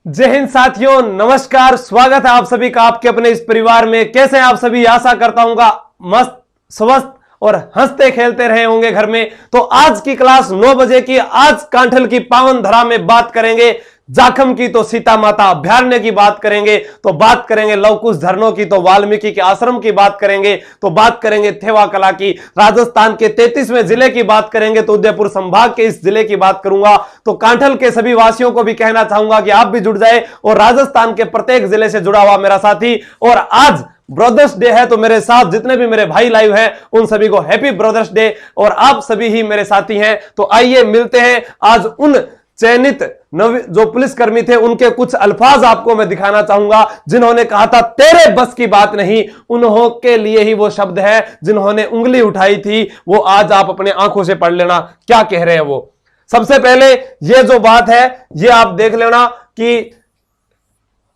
जय हिंद साथियों, नमस्कार। स्वागत है आप सभी का आपके अपने इस परिवार में। कैसे हैं आप सभी? आशा करता हूंगा मस्त, स्वस्थ और हंसते खेलते रहे होंगे घर में। तो आज की क्लास 9 बजे की। आज कांठल की पावन धरा में बात करेंगे जाखम की तो सीता माता अभयारण्य की बात करेंगे, तो बात करेंगे लवकुश झरनों की तो वाल्मीकि के आश्रम की बात करेंगे, तो बात करेंगे थेवा कला की, राजस्थान के 33वें जिले की बात करेंगे, तो उदयपुर संभाग के इस जिले की बात करूंगा। तो कांठल के सभी वासियों को भी कहना चाहूंगा कि आप भी जुड़ जाए और राजस्थान के प्रत्येक जिले से जुड़ा हुआ मेरा साथी। और आज ब्रदर्स डे है, तो मेरे साथ जितने भी मेरे भाई लाइव हैं उन सभी को हैप्पी ब्रदर्स डे। और आप सभी ही मेरे साथी हैं, तो आइए मिलते हैं आज उन चयनित जो पुलिसकर्मी थे, उनके कुछ अल्फाज आपको मैं दिखाना चाहूंगा जिन्होंने कहा था तेरे बस की बात नहीं। उन्हों के लिए ही वो शब्द है जिन्होंने उंगली उठाई थी। वो आज आप अपने आंखों से पढ़ लेना क्या कह रहे हैं वो। सबसे पहले ये जो बात है ये आप देख लेना कि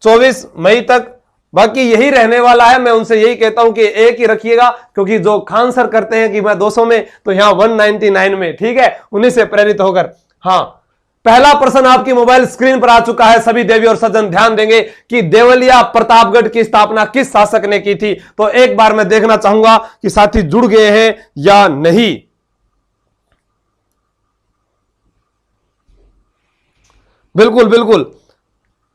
24 मई तक बाकी यही रहने वाला है। मैं उनसे यही कहता हूं कि एक ही रखिएगा, क्योंकि जो खान सर करते हैं कि मैं 200 में, तो यहां 199 में, ठीक है, उन्हीं से प्रेरित होकर। हाँ, पहला प्रश्न आपकी मोबाइल स्क्रीन पर आ चुका है। सभी देवी और सज्जन ध्यान देंगे कि देवलिया प्रतापगढ़ की स्थापना किस शासक ने की थी। तो एक बार मैं देखना चाहूंगा कि साथी जुड़ गए हैं या नहीं। बिल्कुल बिल्कुल,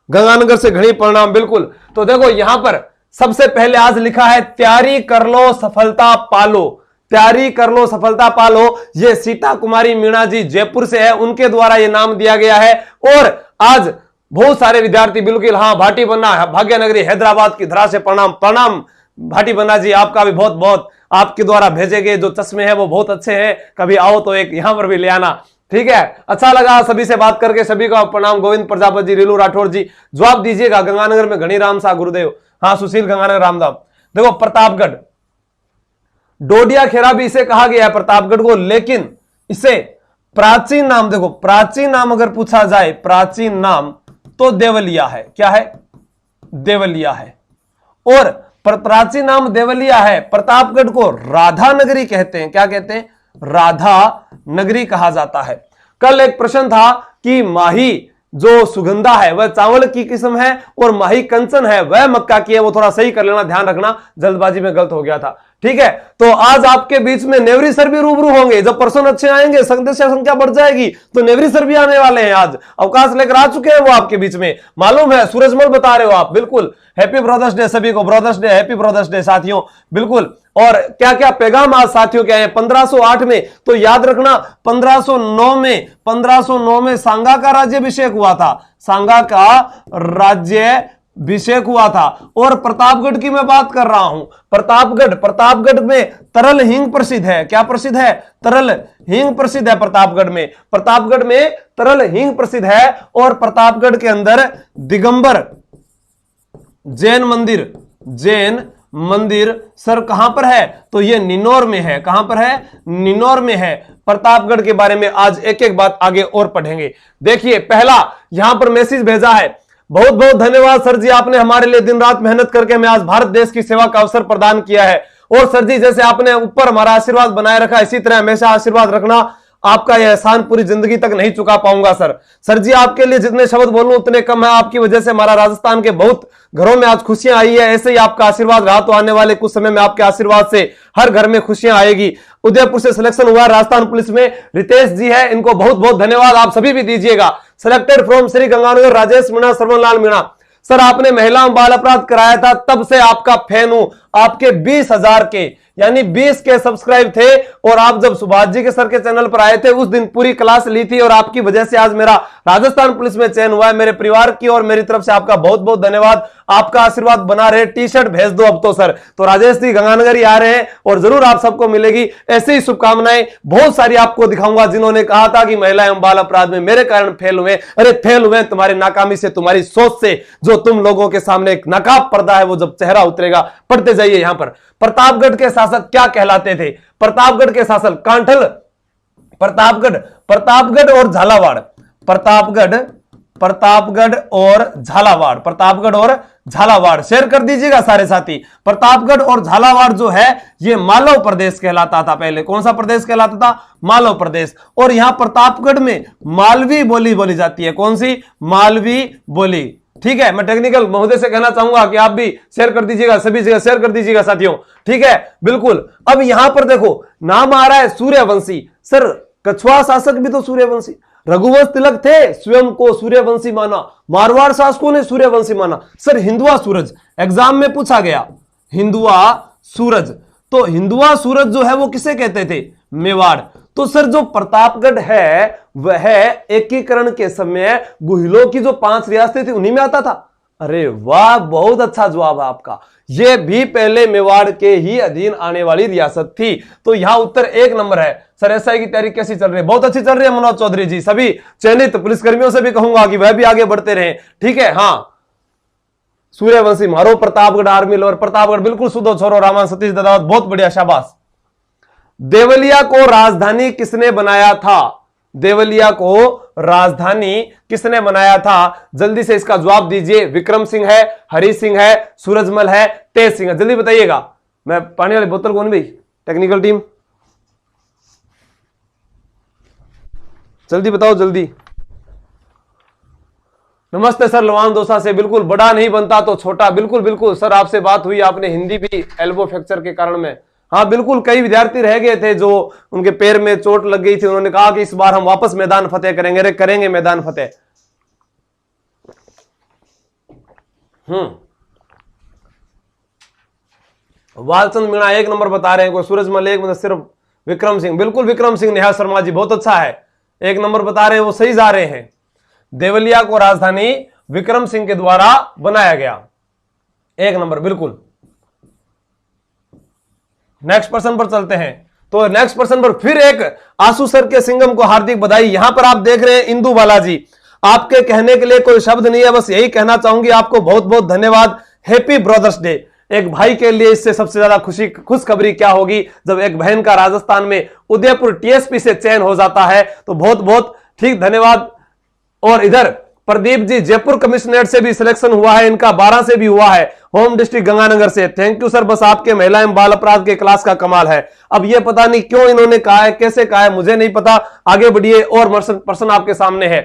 गंगानगर से घड़ी प्रणाम। बिल्कुल, तो देखो यहां पर सबसे पहले आज लिखा है तैयारी कर लो सफलता पालो। तैयारी कर लो सफलता पालो, ये सीता कुमारी मीणा जी जयपुर से है, उनके द्वारा ये नाम दिया गया है। और आज बहुत सारे विद्यार्थी, बिल्कुल हाँ, भाटी बन्ना भाग्यनगरी हैदराबाद की धरा से प्रणाम। प्रणाम भाटी बन्ना जी, आपका भी बहुत बहुत, आपके द्वारा भेजे गए जो चश्मे हैं वो बहुत अच्छे हैं। कभी आओ तो एक यहां पर भी ले आना, ठीक है। अच्छा लगा सभी से बात करके, सभी का प्रणाम। गोविंद प्रजापति जी, रीलू राठौर जी, जवाब दीजिएगा। गंगानगर में घनीराम शाह गुरुदेव, हाँ सुशील गंगानगर रामदाम। देखो प्रतापगढ़, डोडिया खेरा भी इसे कहा गया है प्रतापगढ़ को, लेकिन इसे प्राचीन नाम, देखो प्राचीन नाम अगर पूछा जाए, प्राचीन नाम तो देवलिया है। क्या है? देवलिया है। और प्राचीन नाम देवलिया है। प्रतापगढ़ को राधा नगरी कहते हैं। क्या कहते हैं? राधा नगरी कहा जाता है। कल एक प्रश्न था कि माही जो सुगंधा है वह चावल की किस्म है और माही कंचन है वह मक्का की है। वो थोड़ा सही कर लेना, ध्यान रखना, जल्दबाजी में गलत हो गया था, ठीक है। तो आज आपके बीच में नेवरी सर भी रूबरू होंगे। जब पर्सन अच्छे आएंगे, सदस्य संख्या बढ़ जाएगी, तो नेवरी सर भी आने वाले हैं। आज अवकाश लेकर आ चुके हैं वो आपके बीच में, मालूम है। सूरजमल बता रहे हो आप, बिल्कुल। हैप्पी ब्रदर्स डे सभी को, brothers day, happy brothers day साथियों, बिल्कुल। और क्या क्या पैगाम आज साथियों के आए? 1508 में, तो याद रखना 1509 में सांगा का राज्याभिषेक हुआ था। सांगा का राज्याभिषेक हुआ था। और प्रतापगढ़ की मैं बात कर रहा हूं। प्रतापगढ़ में तरल हींग प्रसिद्ध है। क्या प्रसिद्ध है? तरल हींग प्रसिद्ध है प्रतापगढ़ में। प्रतापगढ़ में तरल हींग प्रसिद्ध है। और प्रतापगढ़ के अंदर दिगंबर जैन मंदिर सर कहां पर है? तो ये निनौर में है। कहां पर है? निनौर में है। प्रतापगढ़ के बारे में आज एक एक बात आगे और पढ़ेंगे। देखिए पहला यहां पर मैसेज भेजा है, बहुत बहुत धन्यवाद सर जी, आपने हमारे लिए दिन रात मेहनत करके हमें आज भारत देश की सेवा का अवसर प्रदान किया है। और सर जी जैसे आपने ऊपर हमारा आशीर्वाद बनाए रखा, इसी तरह हमेशा आशीर्वाद रखना। आपका यह एहसान पूरी जिंदगी तक नहीं चुका पाऊंगा सर। सर जी आपके लिए जितने शब्द बोलूं उतने कम है। आपकी वजह से हमारा राजस्थान के बहुत घरों में आज खुशियां आई है। ऐसे ही आपका आशीर्वाद रहा तो आने वाले कुछ समय में आपके आशीर्वाद से हर घर में खुशियां आएगी। उदयपुर से सिलेक्शन हुआ राजस्थान पुलिस में, रितेश जी है, इनको बहुत बहुत धन्यवाद। आप सभी भी दीजिएगा। Selected from Shri Ganganagar, Rajesh Meena, Shravanlal Meena. Sir आपने महिला बाल अपराध कराया था, तब से आपका फैन हूं। आपके 20,000 के यानी 20 के सब्सक्राइब थे। और आप जब सुभाष जी के सर के चैनल पर आए थे उस दिन पूरी क्लास ली थी, और आपकी वजह से आज मेरा राजस्थान पुलिस में चयन हुआ है। मेरे परिवार की और मेरी तरफ से आपका बहुत बहुत धन्यवाद। आपका आशीर्वाद बना रहे। टी शर्ट भेज दो अब तो सर। तो राजेश जी गंगानगर ही आ रहे हैं और जरूर आप सबको मिलेगी ऐसी ही शुभकामनाएं। बहुत सारी आपको दिखाऊंगा जिन्होंने कहा था कि महिला एवं बाल अपराध में मेरे कारण फेल हुए। अरे फेल हुए तुम्हारी नाकामी से, तुम्हारी सोच से। जो तुम लोगों के सामने एक नकाब पर्दा है वो जब चेहरा उतरेगा। पढ़ते जाइए यहां पर। प्रतापगढ़ के शासक क्या कहलाते थे? प्रतापगढ़ के शासक कांठल, प्रतापगढ़ और झालावाड़। प्रतापगढ़ और झालावाड़ शेयर कर दीजिएगा सारे साथी। प्रतापगढ़ और झालावाड़ जो है ये मालव प्रदेश कहलाता था पहले। कौन सा प्रदेश कहलाता था? मालव प्रदेश। और यहां प्रतापगढ़ में मालवी बोली बोली जाती है। कौन सी? मालवी बोली। ठीक है, मैं टेक्निकल महोदय से कहना चाहूंगा कि आप भी शेयर कर दीजिएगा, सभी जगह शेयर कर दीजिएगा साथियों, ठीक है, बिल्कुल। अब यहां पर देखो नाम आ रहा है सूर्यवंशी, सर कछुआ शासक भी तो सूर्यवंशी, रघुवंश तिलक थे, स्वयं को सूर्यवंशी माना, मारवाड़ शासकों ने सूर्यवंशी माना। सर हिंदुआ सूरज एग्जाम में पूछा गया, हिंदुआ सूरज, तो हिंदुआ सूरज जो है वो किसे कहते थे, मेवाड़। तो सर जो प्रतापगढ़ है वह एकीकरण के समय गुहिलों की जो 5 रियासतें थी उन्हीं में आता था। अरे वाह, बहुत अच्छा जवाब है आपका, यह भी पहले मेवाड़ के ही अधीन आने वाली रियासत थी। तो यहां उत्तर 1 नंबर है। सर एसआई की तैयारी कैसी चल रही है, बहुत अच्छी चल रही है मनोज चौधरी जी। सभी चयनित पुलिसकर्मियों से भी कहूंगा कि वह भी आगे बढ़ते रहे, ठीक है। हाँ, सूर्यवंशी मारो प्रतापगढ़ आर्मी लोअर प्रतापगढ़, बिल्कुल सुधो छोरो रामान सतीश ददावत, बहुत बढ़िया, शाबाश। देवलिया को राजधानी किसने बनाया था, देवलिया को राजधानी किसने बनाया था, जल्दी से इसका जवाब दीजिए। विक्रम सिंह है, हरि सिंह है, सूरजमल है, तेज सिंह है, जल्दी बताइएगा। मैं पानी वाली बोतल कौन भाई, टेक्निकल टीम जल्दी बताओ जल्दी। नमस्ते सर लवान दोसा से, बिल्कुल बड़ा नहीं बनता तो छोटा, बिल्कुल बिल्कुल सर आपसे बात हुई, आपने हिंदी भी एल्बो फ्रैक्चर के कारण में, हाँ बिल्कुल, कई विद्यार्थी रह गए थे जो उनके पैर में चोट लग गई थी, उन्होंने कहा कि इस बार हम वापस मैदान फतेह करेंगे। अरे करेंगे मैदान फतेह। वालचंद मीणा 1 नंबर बता रहे हैं, कोई सूरजमल 1, मतलब सिर्फ विक्रम सिंह, बिल्कुल विक्रम सिंह, नेहा शर्मा जी बहुत अच्छा है, 1 नंबर बता रहे हैं, वो सही जा रहे हैं। देवलिया को राजधानी विक्रम सिंह के द्वारा बनाया गया, 1 नंबर बिल्कुल। नेक्स्ट पर्सन पर चलते हैं। तो नेक्स्ट पर्सन पर फिर एक आंसू सर के सिंगम को हार्दिक बधाई। यहां पर आप देख रहे हैं इंदु बालाजी, आपके कहने के लिए कोई शब्द नहीं है, बस यही कहना चाहूंगी आपको बहुत बहुत धन्यवाद, हैप्पी ब्रदर्स डे। एक भाई के लिए इससे सबसे ज्यादा खुशखबरी क्या होगी, जब एक बहन का राजस्थान में उदयपुर टीएसपी से चयन हो जाता है, तो बहुत बहुत ठीक धन्यवाद। और इधर प्रदीप जी जयपुर कमिश्नरेट से भी सिलेक्शन हुआ है, इनका 12 से भी हुआ है, होम डिस्ट्रिक्ट गंगानगर से, थैंक यू सर। बस आपके महिला एवं बाल अपराध के क्लास का कमाल है। अब ये पता नहीं क्यों इन्होंने कहा है, कैसे कहा है मुझे नहीं पता, आगे बढ़िए। और पर्सन आपके सामने है,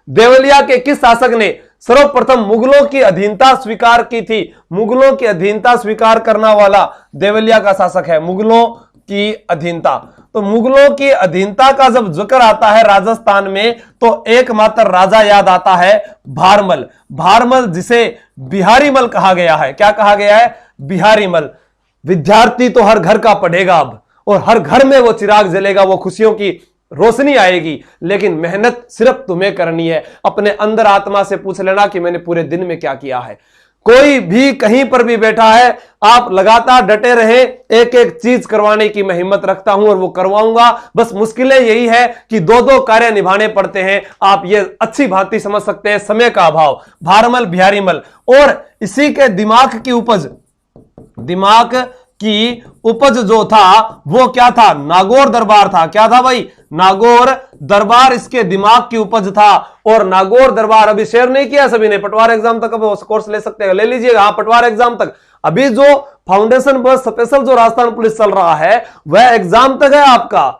देवलिया के किस शासक ने सर्वप्रथम मुगलों की अधीनता स्वीकार की थी, मुगलों की अधीनता स्वीकार करने वाला देवलिया का शासक है, मुगलों की अधीनता। तो मुगलों की अधीनता का जब जिक्र आता है राजस्थान में, तो एकमात्र राजा याद आता है भारमल, भारमल जिसे बिहारी मल कहा गया है। क्या कहा गया है, बिहारी मल। विद्यार्थी तो हर घर का पढ़ेगा अब, और हर घर में वो चिराग जलेगा, वो खुशियों की रोशनी आएगी, लेकिन मेहनत सिर्फ तुम्हें करनी है। अपने अंदर आत्मा से पूछ लेना कि मैंने पूरे दिन में क्या किया है। कोई भी कहीं पर भी बैठा है, आप लगातार डटे रहे, एक एक चीज करवाने की मैं हिम्मत रखता हूं और वो करवाऊंगा। बस मुश्किलें यही है कि 2-2 कार्य निभाने पड़ते हैं, आप ये अच्छी भांति समझ सकते हैं, समय का अभाव। भारमल बिहारीमल, और इसी के दिमाग की उपज जो था वो क्या था, नागौर दरबार था। क्या था भाई, नागौर दरबार इसके दिमाग की उपज था। और नागौर दरबार अभी शेयर नहीं किया सभी ने, पटवार एग्जाम तक अब कोर्स ले सकते हैं, ले लीजिएगा। हाँ, पटवार एग्जाम तक अभी जो फाउंडेशन पर स्पेशल जो राजस्थान पुलिस चल रहा है वह एग्जाम तक है आपका,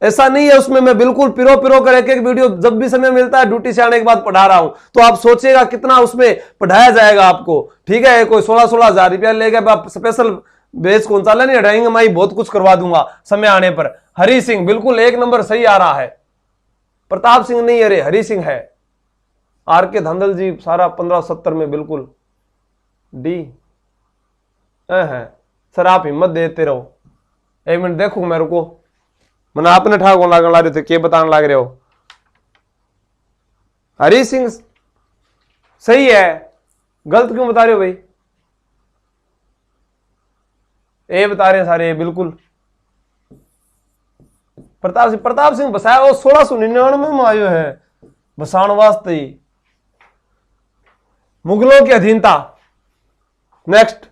ऐसा नहीं है उसमें मैं बिल्कुल पिरो कर एक एक वीडियो जब भी समय मिलता है ड्यूटी से आने के बाद पढ़ा रहा हूं। तो आप सोचिएगा कितना उसमें पढ़ाया जाएगा आपको, ठीक है। कोई 16-16 हजार रुपया लेगा, स्पेशल बेस कौन सा नहीं हटाएंगे, मैं बहुत कुछ करवा दूंगा समय आने पर। हरि सिंह बिल्कुल 1 नंबर सही आ रहा है, प्रताप सिंह नहीं, अरे हरि सिंह है। आर के धांधल जी सारा 1570 में बिल्कुल डी है। सर आप हिम्मत देते रहो, 1 मिनट देखो मेरे को, मैंने आपने ठाक लागण ला रहे थे, क्या बताने लग रहे हो। हरि सिंह सही है, गलत क्यों बता रहे हो भाई, ये बता रहे हैं सारे बिल्कुल। प्रताप सिंह बसाया वो 1699 में आयो है बसाण वास्ते ही, मुगलों की अधीनता। नेक्स्ट,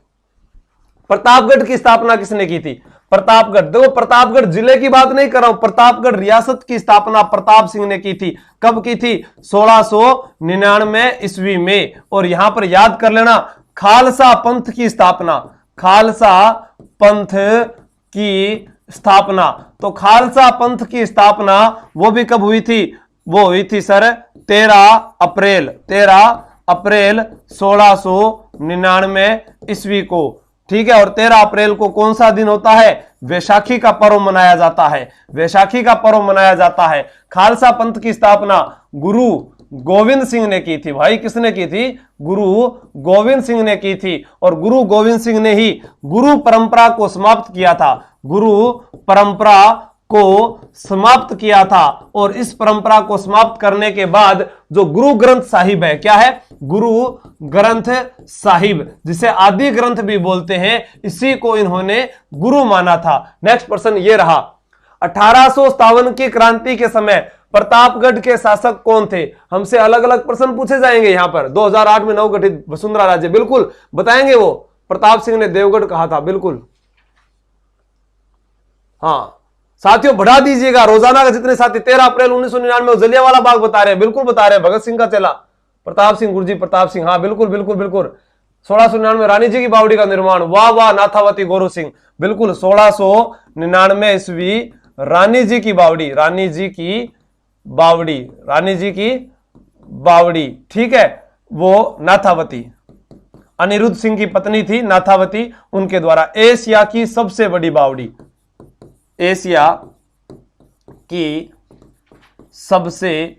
प्रतापगढ़ की स्थापना किसने की थी, प्रतापगढ़। देखो प्रतापगढ़ जिले की बात नहीं कर रहा हूं, प्रतापगढ़ रियासत की स्थापना प्रताप सिंह ने की थी। कब की थी, 1699 ईस्वी में। और यहां पर याद कर लेना, खालसा पंथ की स्थापना, खालसा पंथ की स्थापना। तो खालसा पंथ की स्थापना वो भी कब हुई थी, वो हुई थी सर 13 अप्रैल अप्रैल 1699 ईस्वी को, ठीक है। और 13 अप्रैल को कौन सा दिन होता है? वैशाखी का पर्व मनाया जाता है, वैशाखी का पर्व मनाया जाता है। खालसा पंथ की स्थापना गुरु गोविंद सिंह ने की थी। भाई किसने की थी? गुरु गोविंद सिंह ने की थी। और गुरु गोविंद सिंह ने ही गुरु परंपरा को समाप्त किया था, गुरु परंपरा को समाप्त किया था। और इस परंपरा को समाप्त करने के बाद जो गुरु ग्रंथ साहिब है, क्या है? गुरु ग्रंथ साहिब, जिसे आदि ग्रंथ भी बोलते हैं, इसी को इन्होंने गुरु माना था। नेक्स्ट प्रश्न ये रहा, 1857 की क्रांति के समय प्रतापगढ़ के शासक कौन थे? हमसे अलग अलग प्रश्न पूछे जाएंगे यहां पर। 2008 में नवगठित वसुंधरा राज्य, बिल्कुल बताएंगे वो। प्रताप सिंह ने देवगढ़ कहा था, बिल्कुल। हाँ साथियों बढ़ा दीजिएगा, रोजाना का जितने साथी 13 अप्रैल 1999 जलियांवाला बाग बता रहे हैं, बिल्कुल बता रहे हैं। भगत सिंह का चेला प्रताप सिंह, गुरुजी प्रताप सिंह, हाँ बिल्कुल बिल्कुल बिल्कुल। 1699 रानी जी की बावड़ी का निर्माण, वाह वाह नाथावती गौरू सिंह, बिल्कुल 1699 ईस्वी रानी जी की बावड़ी, रानी जी की बावड़ी, रानी जी की बावड़ी, ठीक है, वो नाथावती, अनिरुद्ध सिंह की पत्नी थी नाथावती, उनके द्वारा। एशिया की सबसे बड़ी बावड़ी, एशिया की सबसे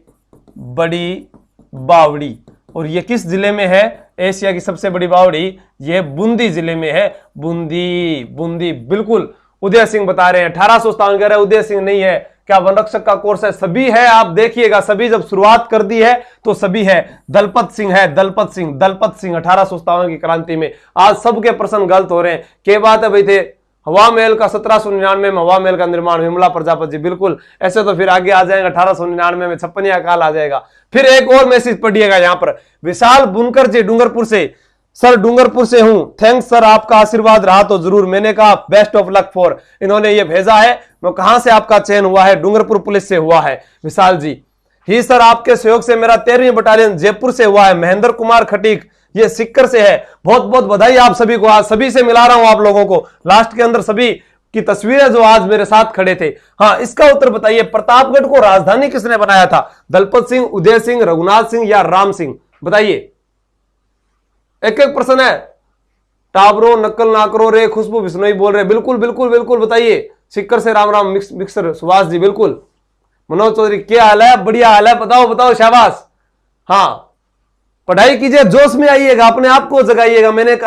बड़ी बावड़ी, और यह किस जिले में है? एशिया की सबसे बड़ी बावड़ी यह बूंदी जिले में है, बूंदी, बूंदी, बिल्कुल। उदय सिंह बता रहे हैं 1857 कह रहे हैं, उदय सिंह नहीं है, क्या वन रक्षक का कोर्स है? सभी है, आप देखिएगा सभी, जब शुरुआत कर दी है तो सभी है। दलपत सिंह है, दलपत सिंह, दलपत सिंह 1857 की क्रांति में। आज सबके प्रश्न गलत हो रहे हैं। क्या बात है भाई? थे हवा महल का 1799 में हवा महल का निर्माण, विमला प्रजापति जी, बिल्कुल। ऐसे तो फिर आगे आ जाएगा 1899 में छप्पनिया काल आ जाएगा। फिर एक और मैसेज पढ़िएगा यहां पर, विशाल बुनकर जी डूंगरपुर से, सर डूंगरपुर से हूं, थैंक्स सर, आपका आशीर्वाद रहा तो जरूर। मैंने कहा बेस्ट ऑफ लक फॉर, इन्होंने ये भेजा है। मैं कहां से आपका चयन हुआ है? डूंगरपुर पुलिस से हुआ है विशाल जी। ही सर आपके सहयोग से मेरा 13वीं बटालियन जयपुर से हुआ है। महेंद्र कुमार खटीक ये सिक्कर से है, बहुत बहुत बधाई आप सभी को। आज सभी से मिला रहा हूं आप लोगों को, लास्ट के अंदर सभी की तस्वीरें जो आज मेरे साथ खड़े थे। हाँ इसका उत्तर बताइए, प्रतापगढ़ को राजधानी किसने बनाया था? दलपत सिंह, उदय सिंह, रघुनाथ सिंह या राम सिंह? बताइए, एक एक प्रश्न है। टाबरो नकल ना करो रे, खुशबू बिश्नोई बोल रहे, बिल्कुल बिल्कुल बिल्कुल बताइए। सिक्कर से राम राम, मिक्सर सुभाष जी, बिल्कुल। मनोज चौधरी क्या हाल है? बढ़िया हाल है, बताओ बताओ, शाबाश। हाँ पढ़ाई कीजिए, जोश में आइएगा, अपने आप को जगाइएगा। मैंने कहा